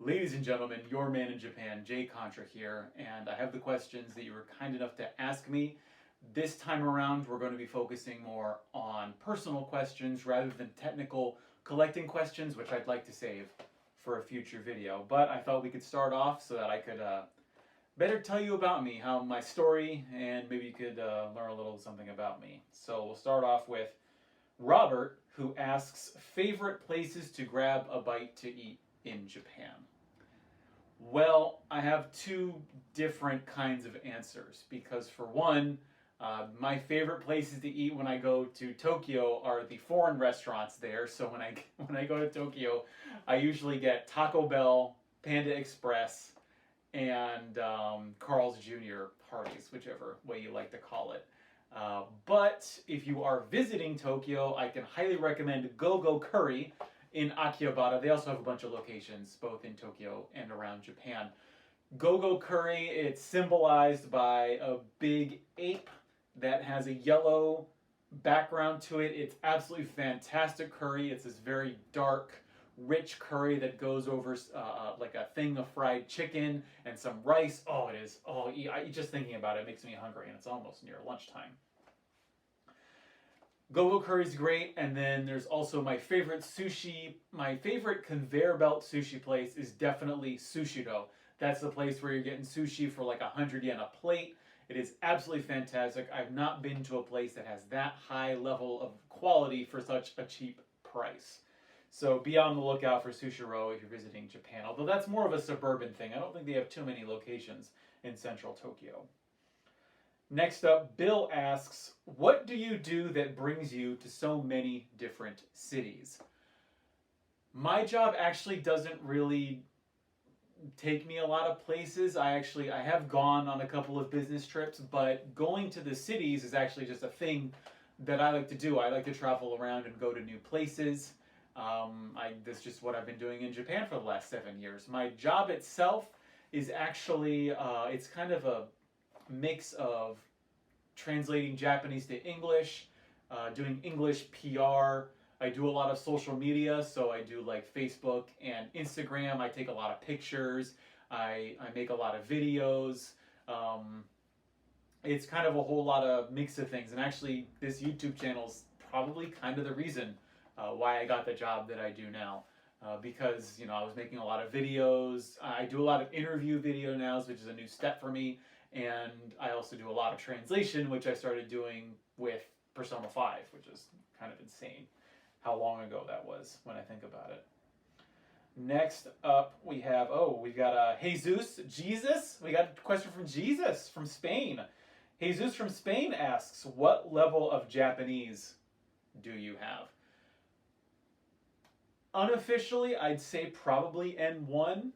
Ladies and gentlemen, your man in Japan, jcontra here, and I have the questions that you were kind enough to ask me. This time around, we're going to be focusing more on personal questions rather than technical collecting questions, which I'd like to save for a future video. But I thought we could start off so that I could better tell you about me, how my story, and maybe you could learn a little something about me. So we'll start off with Robert, who asks favorite places to grab a bite to eat in Japan. Well, I have two different kinds of answers because, for one, my favorite places to eat when I go to Tokyo are the foreign restaurants there. So when I go to Tokyo, I usually get Taco Bell, Panda Express, and Carl's Jr. parties, whichever way you like to call it. But if you are visiting Tokyo, I can highly recommend Go Curry in Akihabara. They also have a bunch of locations both in Tokyo and around Japan. Go Curry, it's symbolized by a big ape that has a yellow background to it. It's absolutely fantastic curry. It's this very dark, rich curry that goes over like a thing of fried chicken and some rice. Oh, it is. Oh, just thinking about it makes me hungry, and it's almost near lunchtime. Go Curry is great, and then there's also my favorite sushi. My favorite conveyor belt sushi place is definitely Sushiro. That's the place where you're getting sushi for like 100 yen a plate. It is absolutely fantastic. I've not been to a place that has that high level of quality for such a cheap price. So be on the lookout for Sushiro if you're visiting Japan, although that's more of a suburban thing. I don't think they have too many locations in central Tokyo. Next up, Bill asks, what do you do that brings you to so many different cities? My job actually doesn't really take me a lot of places. I have gone on a couple of business trips, but going to the cities is actually just a thing that I like to do. I like to travel around and go to new places. That's just what I've been doing in Japan for the last 7 years. My job itself is actually, it's kind of a mix of translating Japanese to English, doing English PR. I do a lot of social media, so I do like Facebook and Instagram. I take a lot of pictures. I make a lot of videos. It's kind of a whole lot of mix of things. And actually, this YouTube channel is probably kind of the reason why I got the job that I do now. Because, I was making a lot of videos. I do a lot of interview video now, which is a new step for me. And I also do a lot of translation, which I started doing with Persona 5, which is kind of insane how long ago that was when I think about it. Next up, we got Jesus. We got a question from Jesus from Spain. Jesus from Spain asks, what level of Japanese do you have? Unofficially, I'd say probably N1.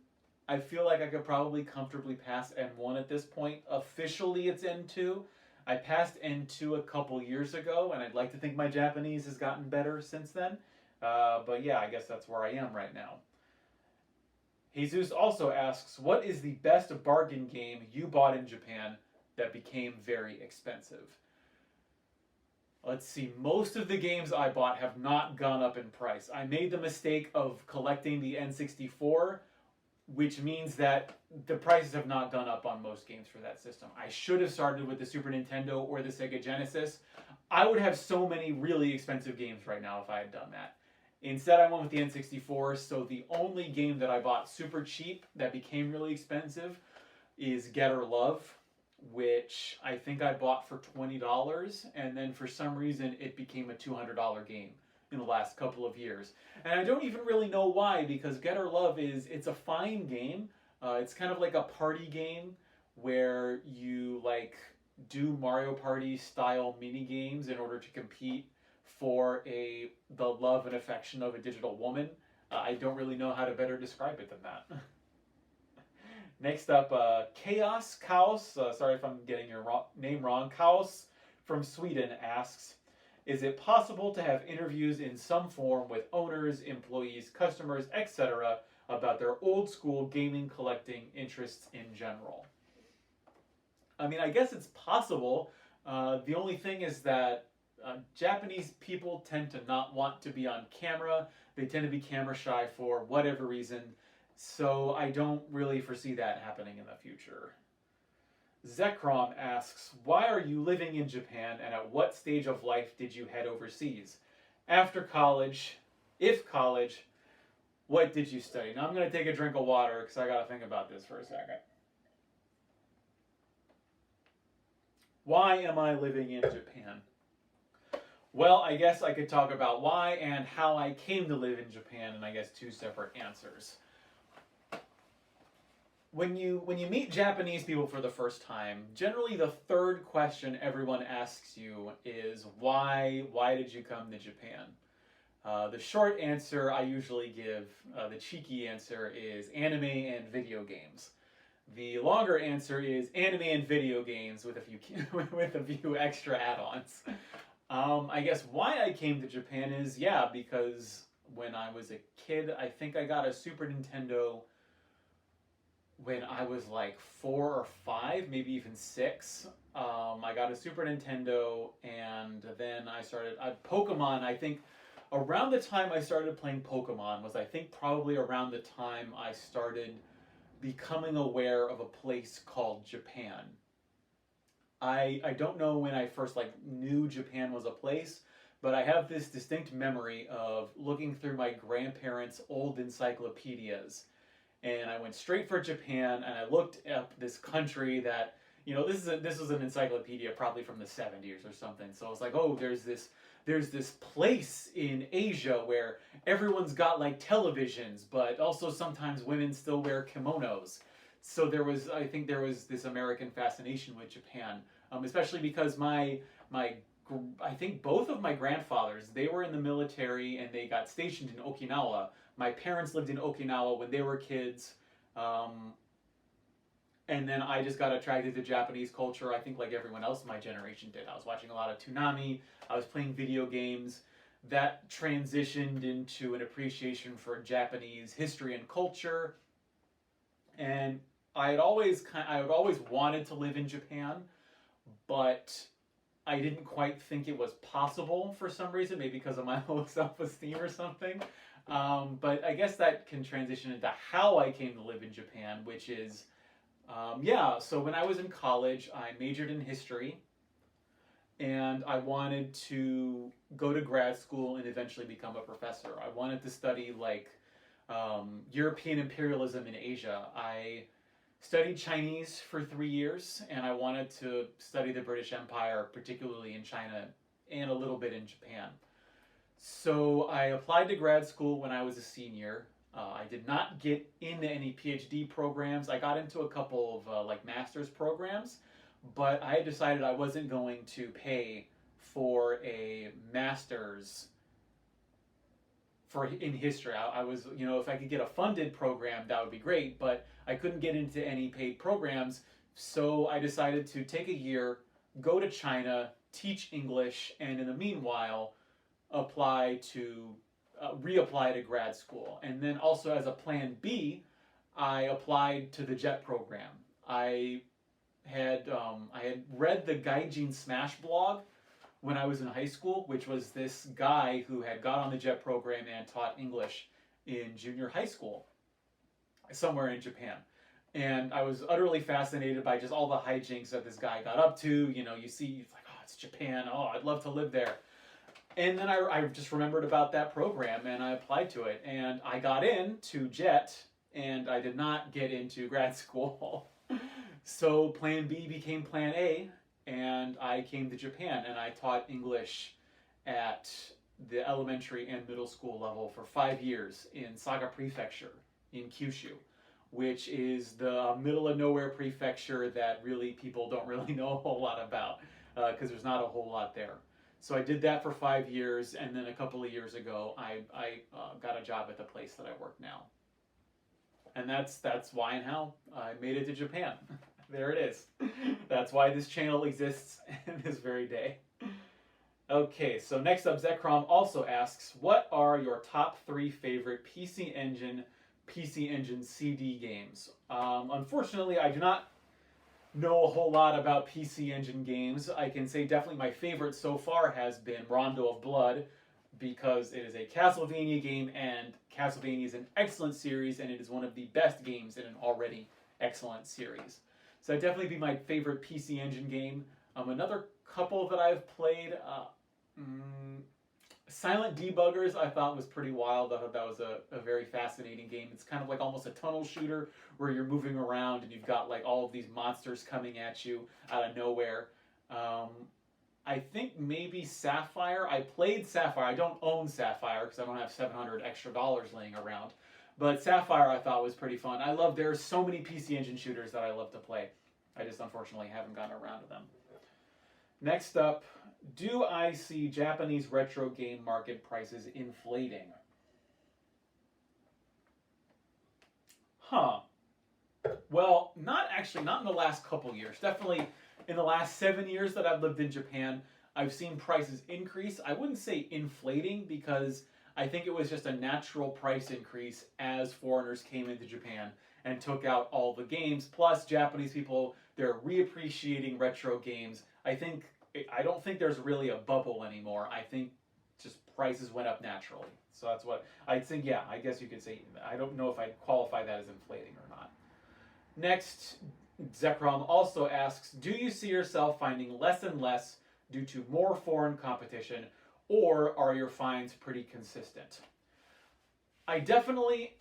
I feel like I could probably comfortably pass N1 at this point. Officially, it's N2. I passed N2 a couple years ago, and I'd like to think my Japanese has gotten better since then. But yeah, I guess that's where I am right now. Jesus also asks, what is the best bargain game you bought in Japan that became very expensive? Let's see, most of the games I bought have not gone up in price. I made the mistake of collecting the N64, which means that the prices have not gone up on most games for that system. I should have started with the Super Nintendo or the Sega Genesis. I would have so many really expensive games right now if I had done that. Instead, I went with the N64, so the only game that I bought super cheap that became really expensive is Get or Love, which I think I bought for $20, and then for some reason it became a $200 game in the last couple of years. And I don't even really know why, because Get or Love it's a fine game. It's kind of like a party game where you do Mario Party style mini games in order to compete for the love and affection of a digital woman. I don't really know how to better describe it than that. Next up, Chaos, sorry if I'm getting your name wrong. Chaos from Sweden asks, is it possible to have interviews in some form with owners, employees, customers, etc. about their old school gaming collecting interests in general? I mean, I guess it's possible. The only thing is that Japanese people tend to not want to be on camera. They tend to be camera shy for whatever reason. So I don't really foresee that happening in the future. Zekrom asks, why are you living in Japan and at what stage of life did you head overseas? After college, if college, what did you study? Now I'm going to take a drink of water because I got to think about this for a second. Why am I living in Japan? Well, I guess I could talk about why and how I came to live in Japan, and I guess two separate answers. When you meet Japanese people for the first time, generally the third question everyone asks you is why did you come to Japan? The short answer I usually give, the cheeky answer, is anime and video games. The longer answer is anime and video games with a few extra add-ons. I guess why I came to Japan is, because when I was a kid, I think I got a Super Nintendo when I was like 4 or 5, maybe even 6. I got a Super Nintendo, and then I started Pokemon. I think around the time I started playing Pokemon was, I think, probably around the time I started becoming aware of a place called Japan. I don't know when I first knew Japan was a place, but I have this distinct memory of looking through my grandparents' old encyclopedias, and I went straight for Japan, and I looked up this country that, this was an encyclopedia probably from the 70s or something. So it's like, oh, there's this place in Asia where everyone's got televisions, but also sometimes women still wear kimonos. So I think there was this American fascination with Japan, especially because I think both of my grandfathers, they were in the military and they got stationed in Okinawa. My parents lived in Okinawa when they were kids. And then I just got attracted to Japanese culture, I think like everyone else in my generation did. I was watching a lot of Toonami, I was playing video games. That transitioned into an appreciation for Japanese history and culture. And I had always wanted to live in Japan, but I didn't quite think it was possible for some reason, maybe because of my low self-esteem or something. But I guess that can transition into how I came to live in Japan, which is, so when I was in college, I majored in history, and I wanted to go to grad school and eventually become a professor. I wanted to study European imperialism in Asia. I studied Chinese for 3 years, and I wanted to study the British Empire, particularly in China, and a little bit in Japan. So I applied to grad school when I was a senior. I did not get into any PhD programs. I got into a couple of master's programs, but I decided I wasn't going to pay for a master's in history. I was, if I could get a funded program, that would be great, but I couldn't get into any paid programs. So I decided to take a year, go to China, teach English, and in the meanwhile, reapply to grad school. And then also as a plan B, I applied to the JET program. I had read the Gaijin Smash blog when I was in high school, which was this guy who had got on the JET program and taught English in junior high school somewhere in Japan. And I was utterly fascinated by just all the hijinks that this guy got up to. You see, it's like, oh, it's Japan. Oh, I'd love to live there. And then I just remembered about that program, and I applied to it. And I got into JET, and I did not get into grad school. So plan B became plan A, and I came to Japan, and I taught English at the elementary and middle school level for 5 years in Saga Prefecture in Kyushu, which is the middle of nowhere prefecture that really people don't really know a whole lot about, because there's not a whole lot there. So I did that for 5 years, and then a couple of years ago, I got a job at the place that I work now. And that's why and how I made it to Japan. There it is. That's why this channel exists in this very day. Okay, so next up, Zekrom also asks, what are your top 3 favorite PC Engine CD games? Unfortunately, I do not know a whole lot about PC Engine games. I can say definitely my favorite so far has been Rondo of Blood, because it is a Castlevania game, and Castlevania is an excellent series, and it is one of the best games in an already excellent series. So that'd definitely be my favorite PC Engine game. Another couple that I've played, Silent Debuggers, I thought was pretty wild. I thought that was a very fascinating game. It's kind of like almost a tunnel shooter where you're moving around and you've got like all of these monsters coming at you out of nowhere. I think maybe Sapphire. I played Sapphire. I don't own Sapphire because I don't have $700 extra laying around. But Sapphire I thought was pretty fun. There's so many PC Engine shooters that I love to play. I just unfortunately haven't gotten around to them. Next up, do I see Japanese retro game market prices inflating? Huh. Well, not in the last couple years. Definitely in the last 7 years that I've lived in Japan, I've seen prices increase. I wouldn't say inflating because I think it was just a natural price increase as foreigners came into Japan and took out all the games. Plus, Japanese people, they're reappreciating retro games. I don't think there's really a bubble anymore. I think just prices went up naturally. So that's what I think. Yeah, I guess you could say. I don't know if I'd qualify that as inflating or not. Next, Zekrom also asks, do you see yourself finding less and less due to more foreign competition, or are your finds pretty consistent? I definitely...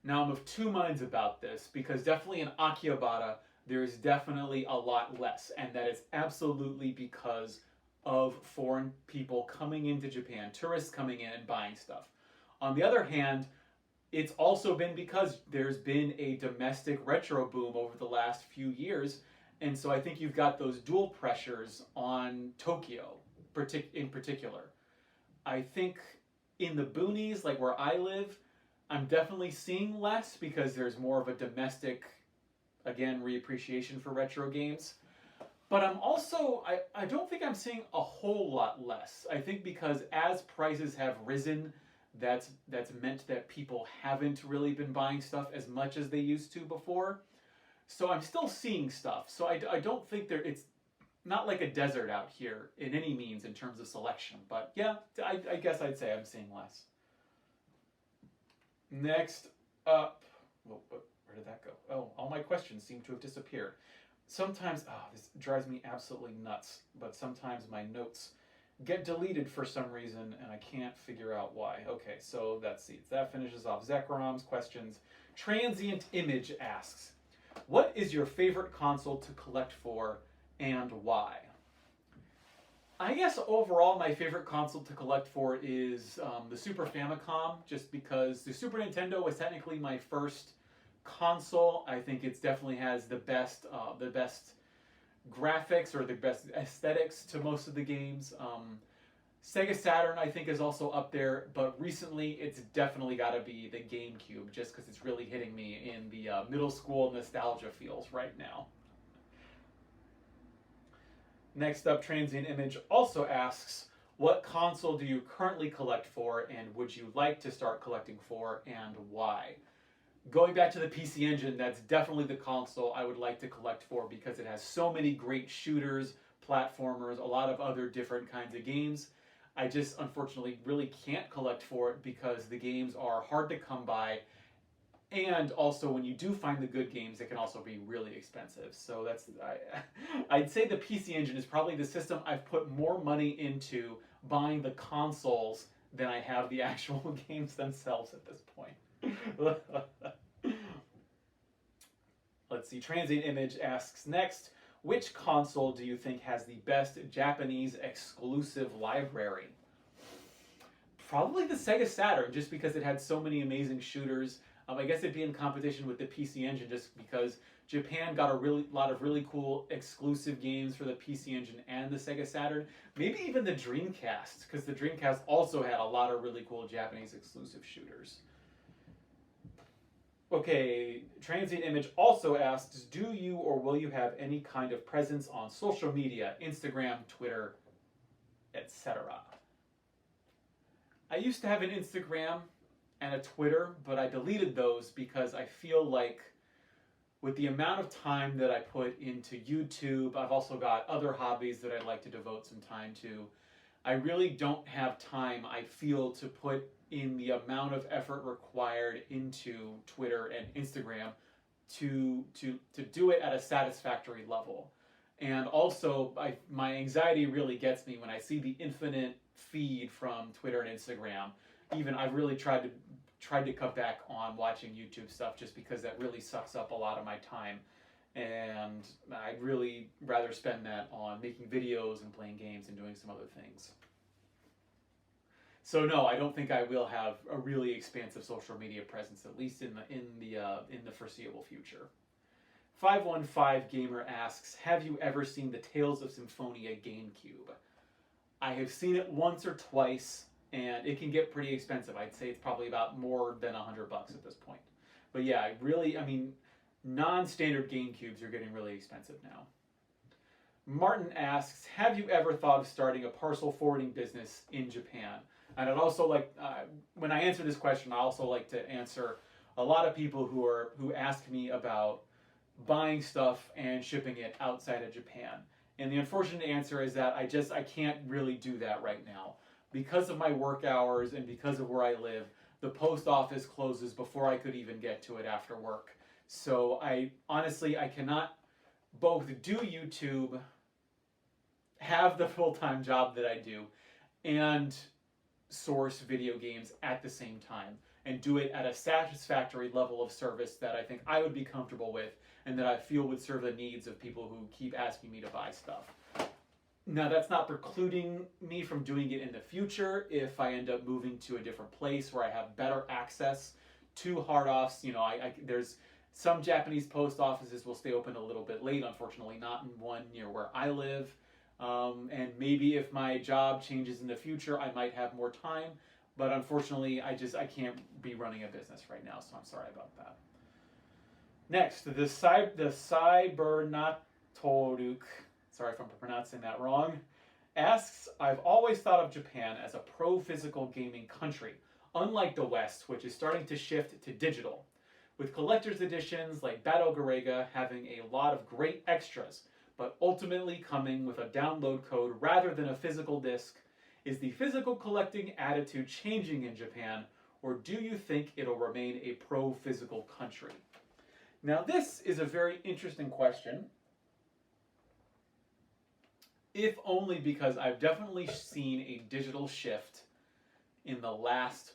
Now I'm of two minds about this, because definitely in Akihabara, there is definitely a lot less, and that is absolutely because of foreign people coming into Japan, tourists coming in and buying stuff. On the other hand, it's also been because there's been a domestic retro boom over the last few years, and so I think you've got those dual pressures on Tokyo in particular. I think in the boonies, like where I live, I'm definitely seeing less because there's more of a domestic, again, reappreciation for retro games. But I'm also, I don't think I'm seeing a whole lot less. I think because as prices have risen, that's meant that people haven't really been buying stuff as much as they used to before. So I'm still seeing stuff. So I don't think it's not like a desert out here in any means in terms of selection. But yeah, I guess I'd say I'm seeing less. Next up, where did that go? Oh, all my questions seem to have disappeared. Sometimes, this drives me absolutely nuts, but sometimes my notes get deleted for some reason, and I can't figure out why. Okay, so that finishes off Zekrom's questions. Transient Image asks, what is your favorite console to collect for, and why? I guess overall my favorite console to collect for is the Super Famicom, just because the Super Nintendo was technically my first console. I think it definitely has the best graphics or the best aesthetics to most of the games. Sega Saturn I think is also up there, but recently it's definitely got to be the GameCube, just because it's really hitting me in the middle school nostalgia feels right now. Next up, Transient Image also asks, what console do you currently collect for, and would you like to start collecting for, and why? Going back to the PC Engine, that's definitely the console I would like to collect for because it has so many great shooters, platformers, a lot of other different kinds of games. I just unfortunately really can't collect for it because the games are hard to come by, and also when you do find the good games, it can also be really expensive. So I'd say the PC Engine is probably the system I've put more money into buying the consoles than I have the actual games themselves at this point. Let's see, Transient Image asks next, which console do you think has the best Japanese exclusive library? Probably the Sega Saturn, just because it had so many amazing shooters. I guess it'd be in competition with the PC Engine just because Japan got a lot of really cool exclusive games for the PC Engine and the Sega Saturn. Maybe even the Dreamcast, because the Dreamcast also had a lot of really cool Japanese exclusive shooters. Okay, Transient Image also asks, do you or will you have any kind of presence on social media, Instagram, Twitter, etc.? I used to have an Instagram and a Twitter, but I deleted those because I feel like with the amount of time that I put into YouTube, I've also got other hobbies that I'd like to devote some time to. I really don't have time, I feel, to put in the amount of effort required into Twitter and Instagram to do it at a satisfactory level. And also, my anxiety really gets me when I see the infinite feed from Twitter and Instagram. Even I've really tried to cut back on watching YouTube stuff just because that really sucks up a lot of my time. And I'd really rather spend that on making videos and playing games and doing some other things. So no, I don't think I will have a really expansive social media presence, at least in the foreseeable future. 515 Gamer asks, have you ever seen the Tales of Symphonia GameCube? I have seen it once or twice, and it can get pretty expensive. I'd say it's probably about more than $100 at this point. But yeah, non-standard GameCubes are getting really expensive now. Martin asks, have you ever thought of starting a parcel forwarding business in Japan? And I'd also like, when I answer this question, I also like to answer a lot of people who ask me about buying stuff and shipping it outside of Japan. And the unfortunate answer is that I can't really do that right now. Because of my work hours and because of where I live, the post office closes before I could even get to it after work. So I cannot both do YouTube, have the full-time job that I do, and source video games at the same time, and do it at a satisfactory level of service that I think I would be comfortable with and that I feel would serve the needs of people who keep asking me to buy stuff. Now, that's not precluding me from doing it in the future if I end up moving to a different place where I have better access to hard-offs. There's some Japanese post offices will stay open a little bit late, unfortunately, not in one near where I live. And maybe if my job changes in the future, I might have more time. But unfortunately, I can't be running a business right now, so I'm sorry about that. Next, the Cybernatoruk, sorry if I'm pronouncing that wrong, asks, I've always thought of Japan as a pro-physical gaming country, unlike the West, which is starting to shift to digital, with collector's editions like Battle Garega having a lot of great extras, but ultimately coming with a download code rather than a physical disc. Is the physical collecting attitude changing in Japan, or do you think it'll remain a pro-physical country? Now, this is a very interesting question, if only because I've definitely seen a digital shift in the last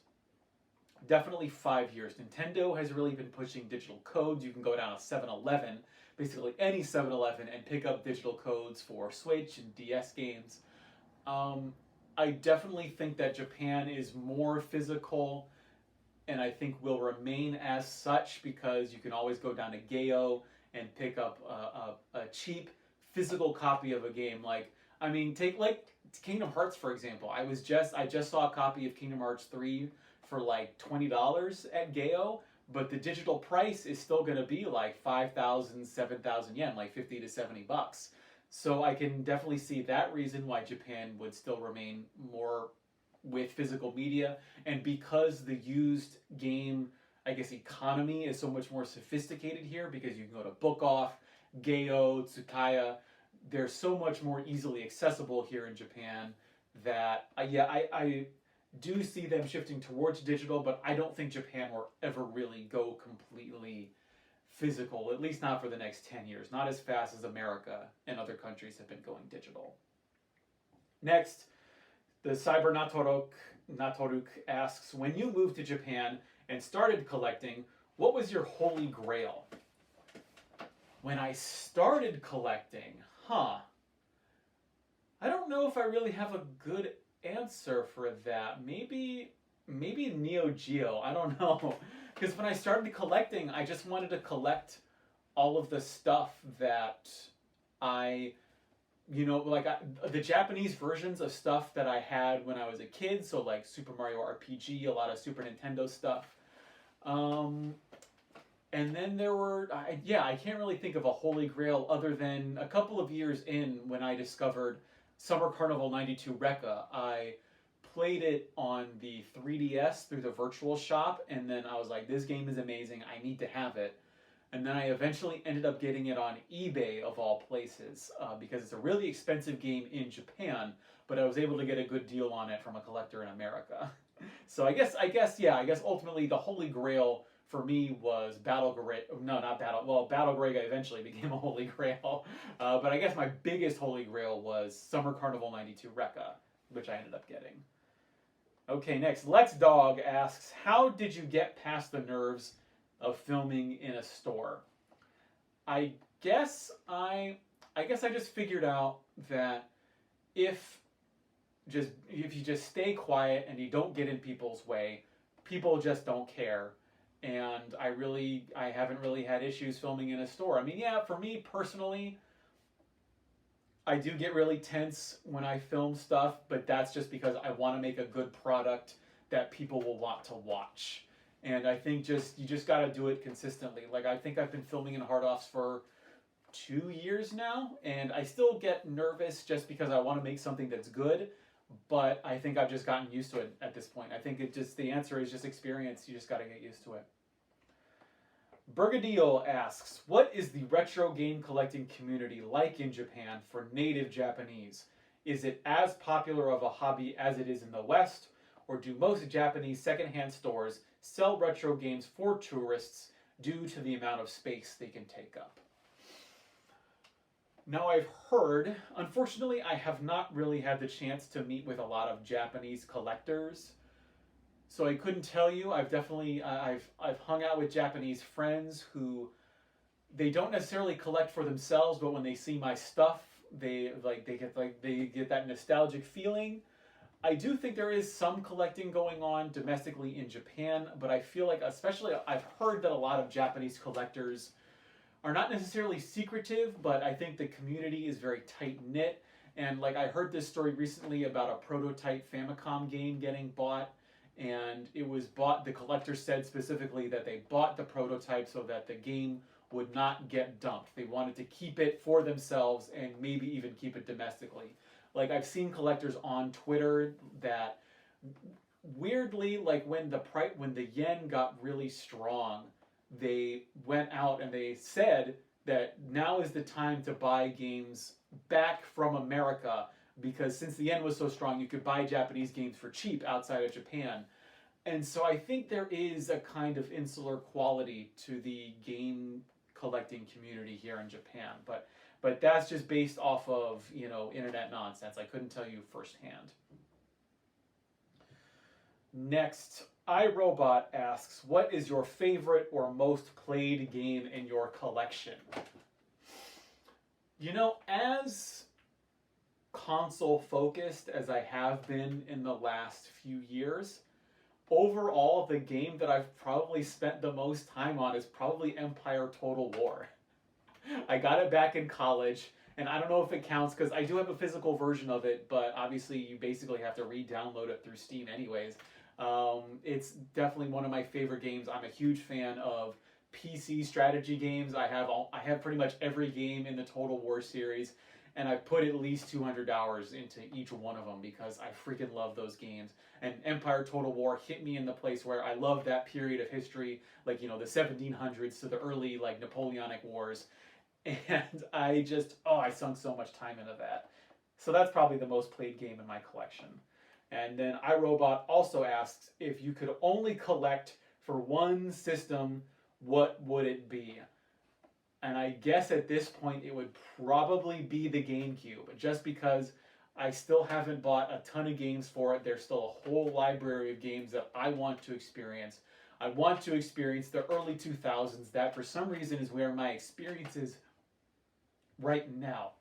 definitely 5 years. Nintendo has really been pushing digital codes. You can go down to 7-Eleven, basically any 7-Eleven, and pick up digital codes for Switch and DS games. I definitely think that Japan is more physical, and I think will remain as such because you can always go down to Gayo and pick up a cheap physical copy of a game. Take Kingdom Hearts, for example. I just saw a copy of Kingdom Hearts 3 for like $20 at Gayo, but the digital price is still going to be like 5,000, 7,000 yen, like $50 to $70. So I can definitely see that reason why Japan would still remain more with physical media. And because the used game, economy is so much more sophisticated here, because you can go to Book Off, Gayo, Tsukaya, they're so much more easily accessible here in Japan that, I do see them shifting towards digital, but I don't think Japan will ever really go completely physical, at least not for the next 10 years, not as fast as America and other countries have been going digital. Next, the Cybernatoruk asks, when you moved to Japan and started collecting, what was your holy grail? When I started collecting, I don't know if I really have a good answer for that. Maybe Neo Geo, I don't know. Because when I started collecting, I just wanted to collect all of the stuff that the Japanese versions of stuff that I had when I was a kid, so like Super Mario RPG, a lot of Super Nintendo stuff. And then there were, I can't really think of a holy grail other than a couple of years in when I discovered Summer Carnival 92 Rekka. I played it on the 3DS through the Virtual Shop, and then I was like, this game is amazing, I need to have it. And then I eventually ended up getting it on eBay of all places because it's a really expensive game in Japan, but I was able to get a good deal on it from a collector in America. So I guess ultimately the holy grail for me was Battle Greg. No, not Battle. Well, Battle Greg eventually became a holy grail, but I guess my biggest holy grail was Summer Carnival '92 Rekka, which I ended up getting. Okay, next, Lex Dog asks, how did you get past the nerves of filming in a store? I guess I guess I just figured out that if if you just stay quiet and you don't get in people's way, people just don't care. And I haven't really had issues filming in a store. I mean, yeah, for me personally, I do get really tense when I film stuff, but that's just because I want to make a good product that people will want to watch. And I think you just got to do it consistently. Like I think I've been filming in hard offs for 2 years now, and I still get nervous just because I want to make something that's good. But I think I've just gotten used to it at this point. I think the answer is just experience. You just got to get used to it. Bergadil asks, what is the retro game collecting community like in Japan for native Japanese? Is it as popular of a hobby as it is in the West, or do most Japanese secondhand stores sell retro games for tourists due to the amount of space they can take up? Now I've heard, unfortunately I have not really had the chance to meet with a lot of Japanese collectors, so I couldn't tell you. I've hung out with Japanese friends who they don't necessarily collect for themselves, but when they see my stuff, they get that nostalgic feeling. I do think there is some collecting going on domestically in Japan, but I feel like, especially I've heard that a lot of Japanese collectors are not necessarily secretive, but I think the community is very tight-knit. And like I heard this story recently about a prototype Famicom game getting bought, and it was bought, the collector said specifically that they bought the prototype so that the game would not get dumped. They wanted to keep it for themselves and maybe even keep it domestically. Like I've seen collectors on Twitter that weirdly, like when the yen got really strong, they went out and they said that now is the time to buy games back from America, because since the yen was so strong, you could buy Japanese games for cheap outside of Japan. And so I think there is a kind of insular quality to the game collecting community here in Japan. But that's just based off of, internet nonsense. I couldn't tell you firsthand. Next, iRobot asks, what is your favorite or most played game in your collection? As console focused as I have been in the last few years, overall the game that I've probably spent the most time on is probably Empire Total War. I got it back in college, and I don't know if it counts because I do have a physical version of it, but obviously you basically have to re-download it through Steam anyways. It's definitely one of my favorite games. I'm a huge fan of PC strategy games. I have pretty much every game in the Total War series, and I've put at least 200 hours into each one of them because I freaking love those games. And Empire Total War hit me in the place where I love that period of history, like, the 1700s to the early, like, Napoleonic Wars. And I sunk so much time into that. So that's probably the most played game in my collection. And then iRobot also asks, if you could only collect for one system, what would it be? And I guess at this point it would probably be the GameCube, just because I still haven't bought a ton of games for it. There's still a whole library of games that I want to experience. I want to experience the early 2000s. That for some reason is where my experience is right now.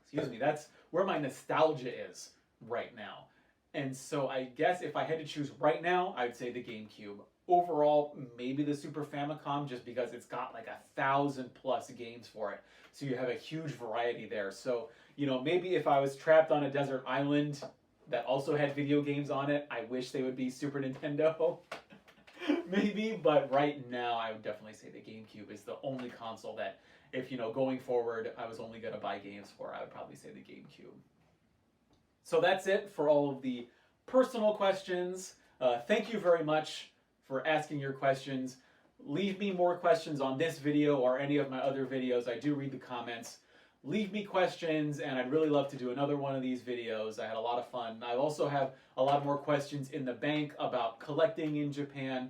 Excuse me, that's where my nostalgia is right now. And so I guess if I had to choose right now, I'd say the GameCube. Overall, maybe the Super Famicom, just because it's got like 1,000+ games for it. So you have a huge variety there. So, maybe if I was trapped on a desert island that also had video games on it, I wish they would be Super Nintendo. Maybe, but right now I would definitely say the GameCube is the only console that, if going forward I was only going to buy games for, I would probably say the GameCube. So that's it for all of the personal questions. Thank you very much for asking your questions. Leave me more questions on this video or any of my other videos. I do read the comments. Leave me questions, and I'd really love to do another one of these videos. I had a lot of fun. I also have a lot more questions in the bank about collecting in Japan.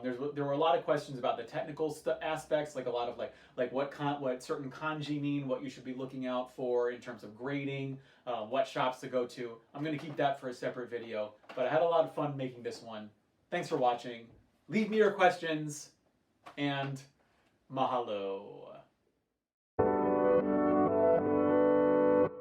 There were a lot of questions about the technical aspects, like a lot of what certain kanji mean, what you should be looking out for in terms of grading, what shops to go to. I'm going to keep that for a separate video, but I had a lot of fun making this one. Thanks for watching. Leave me your questions, and mahalo.